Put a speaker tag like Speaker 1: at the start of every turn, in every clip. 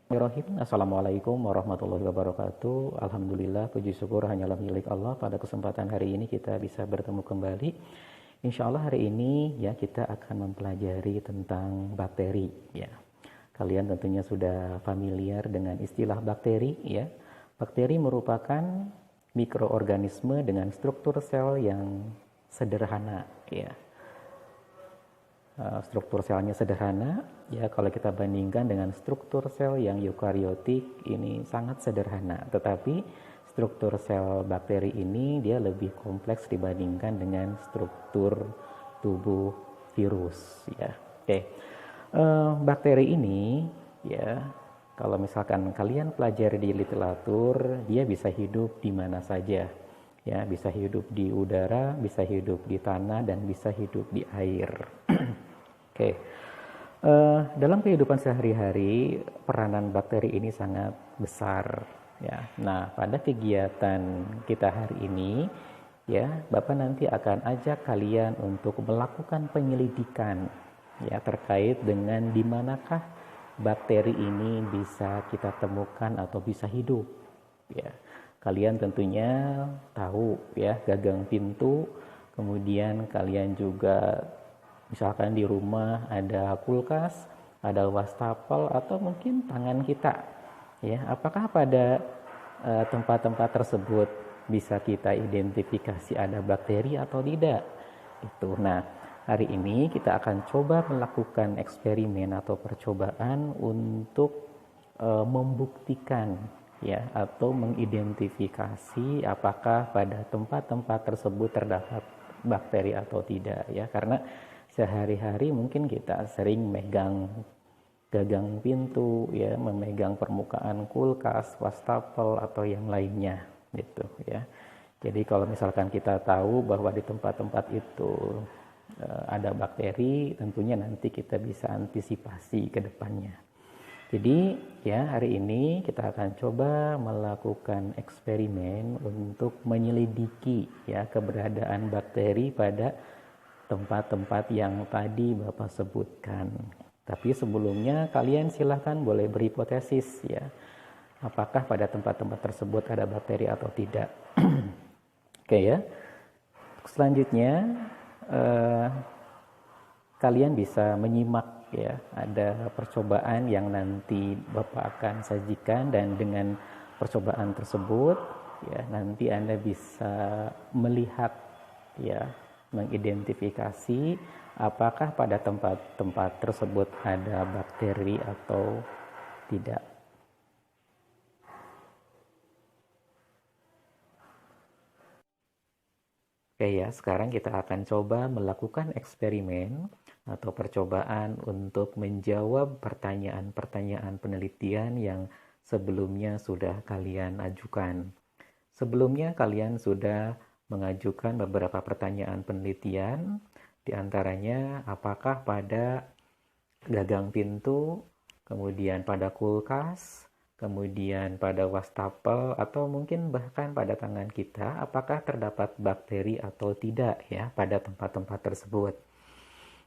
Speaker 1: Bismillahirrahmanirrahim. Assalamualaikum warahmatullahi wabarakatuh. Alhamdulillah, puji syukur hanyalah milik Allah. Pada kesempatan hari ini kita bisa bertemu kembali. Insya Allah hari ini ya kita akan mempelajari tentang bakteri. Ya, kalian tentunya sudah familiar dengan istilah bakteri. Ya, bakteri merupakan mikroorganisme dengan struktur sel yang sederhana. Ya, struktur selnya sederhana ya, kalau kita bandingkan dengan struktur sel yang eukariotik ini sangat sederhana, tetapi struktur sel bakteri ini dia lebih kompleks dibandingkan dengan struktur tubuh virus ya. Oke. Bakteri ini ya, kalau misalkan kalian pelajari di literatur, dia bisa hidup di mana saja ya, bisa hidup di udara, bisa hidup di tanah, dan bisa hidup di air. Oke, dalam kehidupan sehari-hari peranan bakteri ini sangat besar ya. Nah, pada kegiatan kita hari ini ya, Bapak nanti akan ajak kalian untuk melakukan penyelidikan ya terkait dengan di manakah bakteri ini bisa kita temukan atau bisa hidup ya. Kalian tentunya tahu ya gagang pintu, kemudian kalian juga misalkan di rumah ada kulkas, ada wastafel, atau mungkin tangan kita. Ya, apakah pada tempat-tempat tersebut bisa kita identifikasi ada bakteri atau tidak? Itu. Nah, hari ini kita akan coba melakukan eksperimen atau percobaan untuk membuktikan ya atau mengidentifikasi apakah pada tempat-tempat tersebut terdapat bakteri atau tidak ya, karena sehari-hari mungkin kita sering megang gagang pintu ya, memegang permukaan kulkas, wastafel, atau yang lainnya gitu ya. Jadi kalau misalkan kita tahu bahwa di tempat-tempat itu ada bakteri, tentunya nanti kita bisa antisipasi ke depannya. Jadi ya, hari ini kita akan coba melakukan eksperimen untuk menyelidiki ya keberadaan bakteri pada tempat-tempat yang tadi Bapak sebutkan. Tapi sebelumnya kalian silahkan boleh berhipotesis ya, apakah pada tempat-tempat tersebut ada bakteri atau tidak. Oke ya. Selanjutnya kalian bisa menyimak ya, ada percobaan yang nanti Bapak akan sajikan, dan dengan percobaan tersebut ya nanti Anda bisa melihat ya, mengidentifikasi apakah pada tempat-tempat tersebut ada bakteri atau tidak. Oke ya, sekarang kita akan coba melakukan eksperimen atau percobaan untuk menjawab pertanyaan-pertanyaan penelitian yang sebelumnya sudah kalian ajukan. Sebelumnya kalian sudah mengajukan beberapa pertanyaan penelitian, di antaranya apakah pada gagang pintu, kemudian pada kulkas, kemudian pada wastafel, atau mungkin bahkan pada tangan kita, apakah terdapat bakteri atau tidak ya pada tempat-tempat tersebut.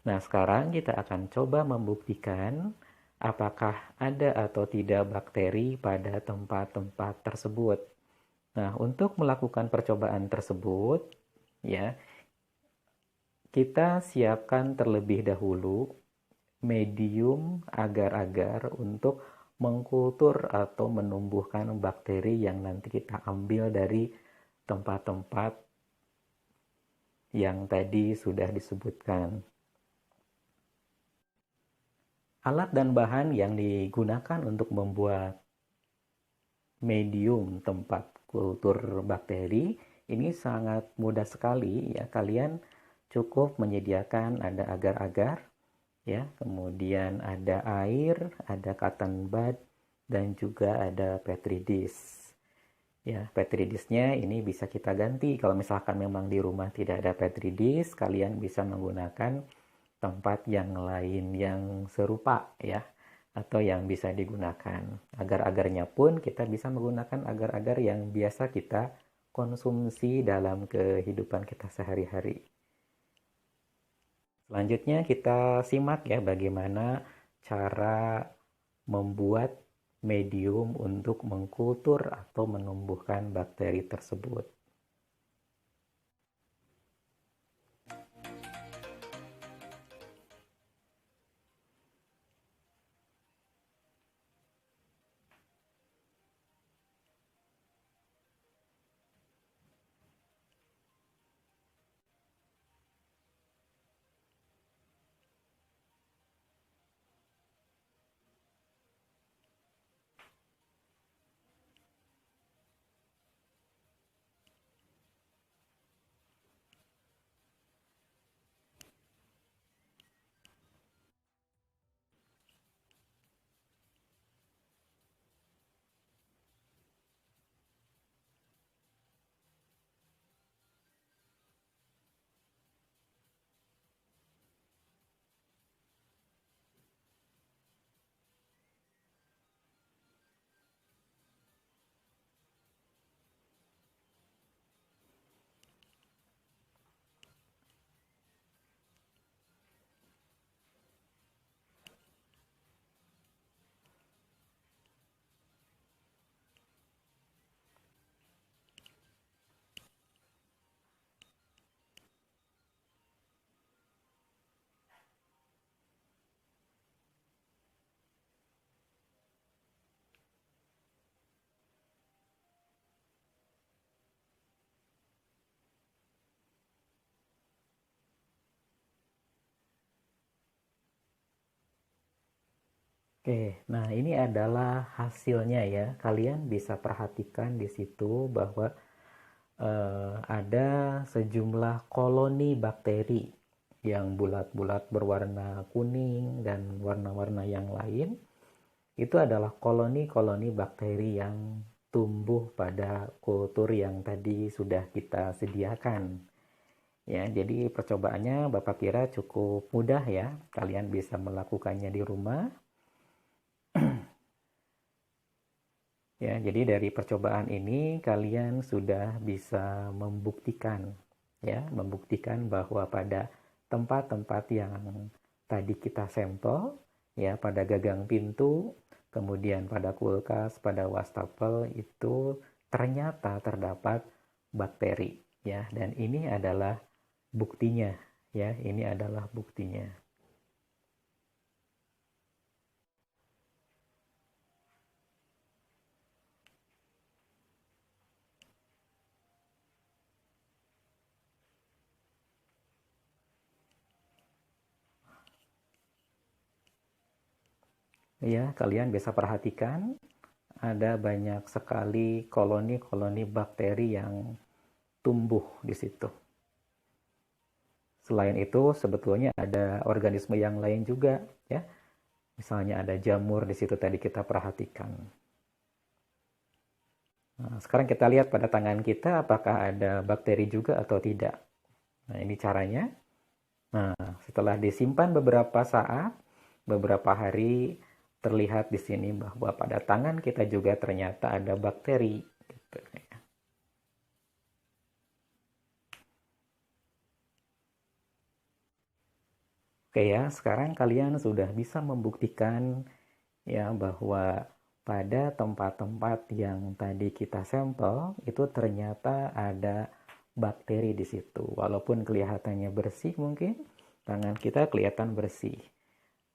Speaker 1: Nah, sekarang kita akan coba membuktikan apakah ada atau tidak bakteri pada tempat-tempat tersebut. Nah, untuk melakukan percobaan tersebut, ya, kita siapkan terlebih dahulu medium agar-agar untuk mengkultur atau menumbuhkan bakteri yang nanti kita ambil dari tempat-tempat yang tadi sudah disebutkan. Alat dan bahan yang digunakan untuk membuat medium tempat kultur bakteri ini sangat mudah sekali ya. Kalian cukup menyediakan ada agar-agar ya, kemudian ada air, ada cotton bud, dan juga ada petri dish. Ya, petri dish-nya ini bisa kita ganti. Kalau misalkan memang di rumah tidak ada petri dish, kalian bisa menggunakan tempat yang lain yang serupa ya, atau yang bisa digunakan. Agar-agarnya pun kita bisa menggunakan agar-agar yang biasa kita konsumsi dalam kehidupan kita sehari-hari. Selanjutnya kita simak ya bagaimana cara membuat medium untuk mengkultur atau menumbuhkan bakteri tersebut. Oke, nah ini adalah hasilnya ya. Kalian bisa perhatikan di situ bahwa ada sejumlah koloni bakteri yang bulat-bulat berwarna kuning dan warna-warna yang lain. Itu adalah koloni-koloni bakteri yang tumbuh pada kultur yang tadi sudah kita sediakan. Ya, jadi percobaannya Bapak kira cukup mudah ya. Kalian bisa melakukannya di rumah. Ya, jadi dari percobaan ini kalian sudah bisa membuktikan bahwa pada tempat-tempat yang tadi kita sampel, ya, pada gagang pintu, kemudian pada kulkas, pada wastafel itu ternyata terdapat bakteri, ya, dan ini adalah buktinya, ya, ini adalah buktinya. Ya, kalian bisa perhatikan ada banyak sekali koloni-koloni bakteri yang tumbuh di situ. Selain itu, sebetulnya ada organisme yang lain juga, ya. Misalnya ada jamur di situ tadi kita perhatikan. Nah, sekarang kita lihat pada tangan kita apakah ada bakteri juga atau tidak. Nah, ini caranya. Nah, setelah disimpan beberapa saat, beberapa hari, terlihat di sini bahwa pada tangan kita juga ternyata ada bakteri. Gitu. Oke ya, sekarang kalian sudah bisa membuktikan ya bahwa pada tempat-tempat yang tadi kita sampel itu ternyata ada bakteri di situ. Walaupun kelihatannya bersih mungkin, tangan kita kelihatan bersih.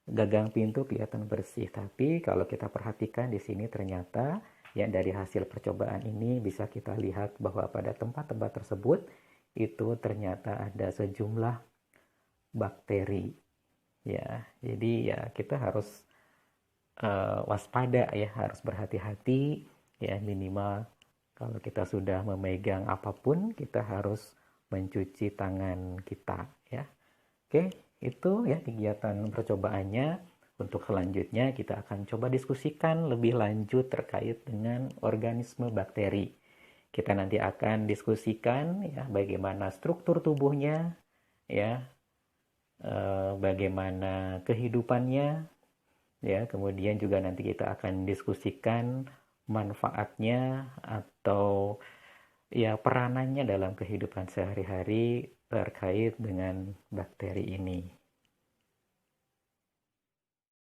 Speaker 1: Gagang pintu kelihatan bersih, tapi kalau kita perhatikan di sini ternyata ya dari hasil percobaan ini bisa kita lihat bahwa pada tempat-tempat tersebut itu ternyata ada sejumlah bakteri. Ya, jadi ya kita harus waspada ya, harus berhati-hati ya, minimal kalau kita sudah memegang apapun kita harus mencuci tangan kita ya. Oke, itu ya kegiatan percobaannya. Untuk selanjutnya kita akan coba diskusikan lebih lanjut terkait dengan organisme bakteri. Kita nanti akan diskusikan ya bagaimana struktur tubuhnya, ya, bagaimana kehidupannya, ya, kemudian juga nanti kita akan diskusikan manfaatnya atau ya peranannya dalam kehidupan sehari-hari terkait dengan bakteri ini.